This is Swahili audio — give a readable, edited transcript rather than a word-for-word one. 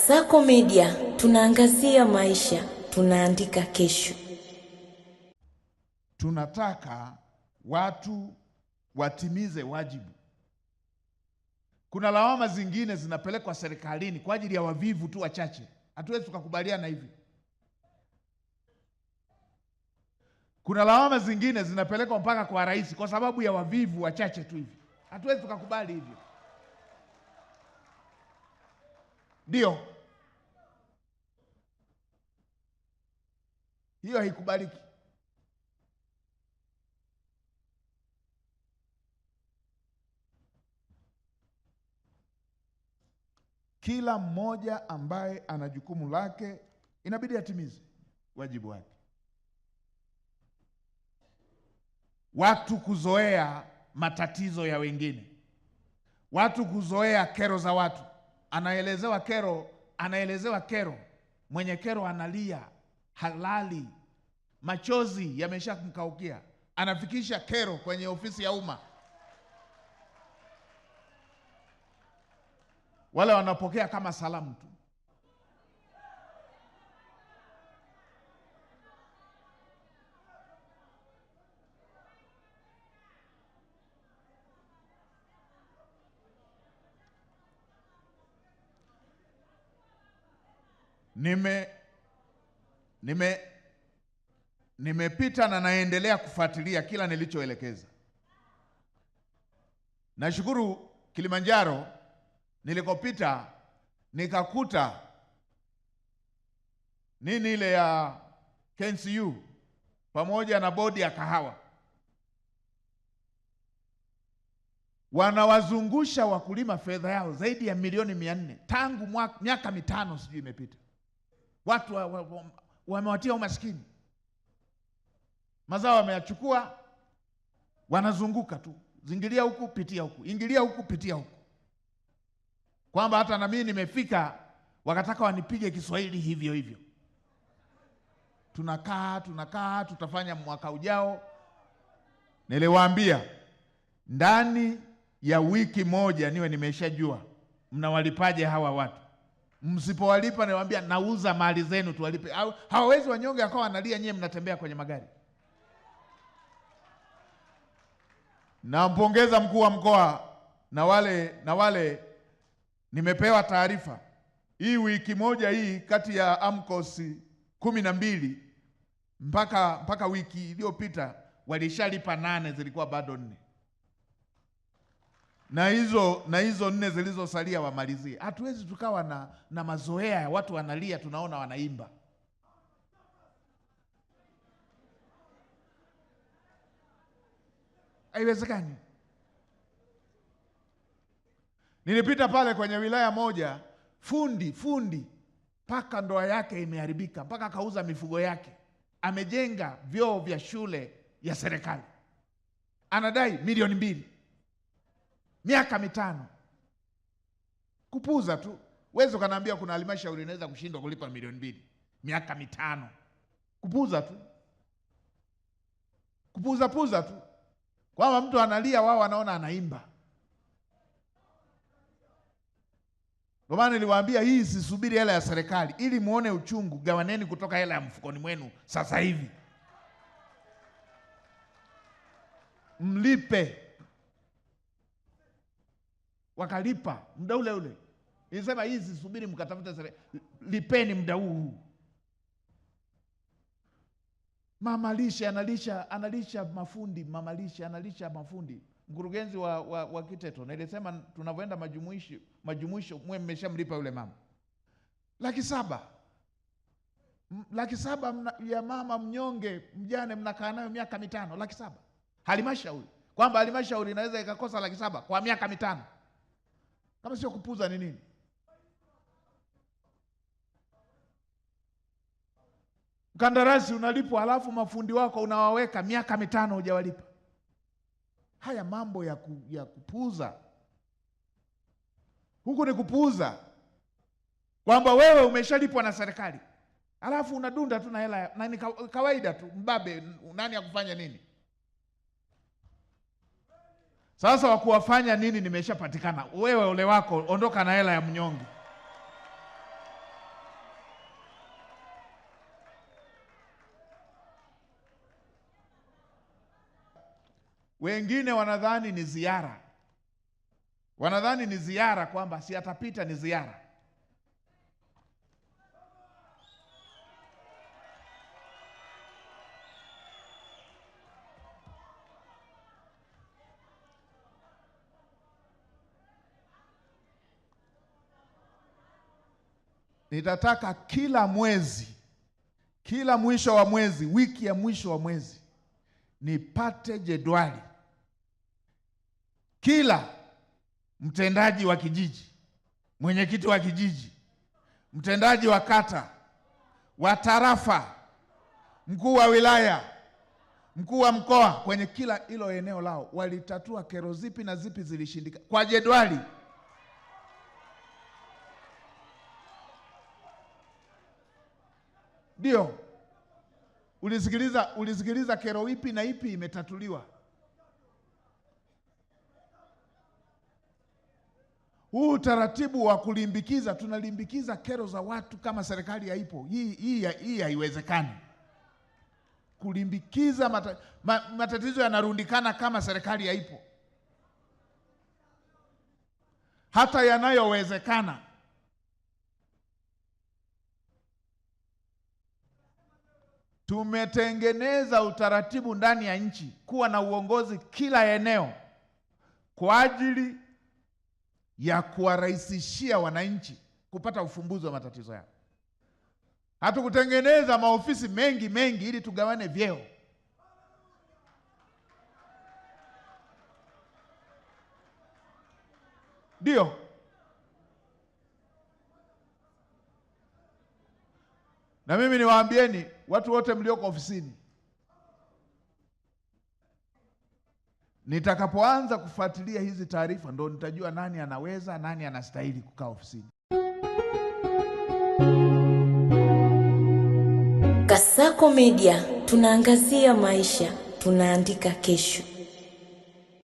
Sako Media, tunaangazia maisha, tunaandika kesho. Tunataka watu watimize wajibu. Kuna lawama zingine zinapelekwa serikalini kwa ajili ya wavivu tu wachache. Hatuwezi tukakubaliana hivi. Kuna lawama zingine zinapelekwa mpaka kwa rais kwa sababu ya wavivu wachache tu hivi. Hatuwezi tukakubali hivyo. Ndio. Hiyo haikubaliki. Kila mmoja ambaye ana jukumu lake inabidi atimize wajibu wake. Watu kuzoea matatizo ya wengine, watu kuzoea kero za watu. Anaelezewa kero, mwenye kero analia, halali, machozi yameshamkaukia, anafikisha kero kwenye ofisi ya umma. Wale wanapokea kama salamu tu. Nimepita na naendelea kufuatilia kila nilichoelekeza. Nashukuru Kilimanjaro nilikopita nikakuta nini ile ya KNCU pamoja na bodi ya kahawa wanawazungusha wakulima fedha yao zaidi ya milioni 400 tangu miaka 5 sijui imepita. Watu wamewatia umaskini, mazao wameyachukua, wanazunguka tu, zingilia huku pitia huku, ingilia huku pitia huku, kwamba hata na mimi nimefika wakataka wanipige Kiswahili hivyo hivyo. Tunakaa tutafanya mwaka ujao. Niliwaambia ndani ya wiki moja niwe nimeshajua mnawalipaje hawa watu. Msipowalipa niwaambia nauza mali zenu tuwalipe. Hawawezi wanyonge akawa wanalia nyewe mnatembea kwenye magari. Nampongeza mkuu wa mkoa na wale nimepewa taarifa. Hii wiki moja hii kati ya AMCOS 12 mpaka wiki iliyopita walishalipa 8, zilikuwa bado 4. Na hizo 4 zilizosalia wamalizie. Hatuwezi tukawa na mazoea ya watu wanalia tunaona wanaimba. Haiwezekani. Nilipita pale kwenye wilaya moja, fundi mpaka ndoa yake imeharibika, mpaka kauza mifugo yake. Amejenga vyoo vya shule ya serikali, anadai milioni 2, miaka 5. Kupuza tu. Wewe ukaniambia kuna halmashauri inaweza kushindwa kulipa milioni 2 miaka 5. Kupuza tu. Kupuza tu. Kwamba mtu analia wao wanaona anaimba. Kwa maana niliwaambia hii sisubiri hela ya serikali, ili muone uchungu, gawaneni kutoka hela ya mfukoni mwenu sasa hivi. Mlipe. Wakalipa muda ule. Nilisema hii sisubiri mkatafuta serikali, lipeni muda huu. Mama lishe analisha mafundi, mama lishe analisha mafundi. Mkurugenzi wa Kiteto nilisema tunavyoenda majumuisho mwe mmeshamlipa yule mama. 700,000. 700,000 ya mama mnyonge mjane mnakaa nayo miaka 5, 700,000. Halmashauri. Kwamba halmashauri inaweza ikakosa 700,000 kwa miaka 5. Kama sio kupuza ni nini? Mkandarasi unalipwa halafu mafundi wako unawaweka miaka 5 hujawalipa. Haya mambo ya kupuza. Huku ni kupuza. Kwamba wewe umeshalipwa na serikali, halafu unadunda tu na hela na ni kawaida tu, mbabe nani akufanya nini? Sasa wakuwafanya nini nimeshapatikana. Wewe ole wako, ondoka na hela ya mnyonge. Wengine wanadhani ni ziara, kwamba si atapita, ni ziara. Nitataka kila mwezi, kila mwisho wa mwezi, wiki ya mwisho wa mwezi, nipate jedwali. Kila mtendaji wa kijiji, mwenyekiti wa kijiji, mtendaji wa kata, wa tarafa, mkuu wa wilaya, mkuu wa mkoa, kwenye kila hilo eneo lao walitatua kero zipi na zipi zilishindika, kwa jedwali. Ndio. Ulisikiliza kero ipi na ipi imetatuliwa? Huu utaratibu wa kulimbikiza, tunalimbikiza kero za watu kama serikali haipo. Hii haiwezekani. Kulimbikiza matatizo yanarundikana kama serikali haipo. Hata yanayowezekana. Tumetengeneza utaratibu ndani ya nchi kuwa na uongozi kila eneo kwa ajili ya kuwarahisishia wananchi kupata ufumbuzi wa matatizo yao. Hatukutengeneza maofisi mengi ili tugawane vyeo. Ndio. Na mimi niwaambieni watu wote mlioko ofisini, nitakapoanza kufuatilia hizi taarifa ndo nitajua nani anaweza, nani anastahili kukaa ofisini. Kasako Media, tunaangazia maisha, tunaandika kesho.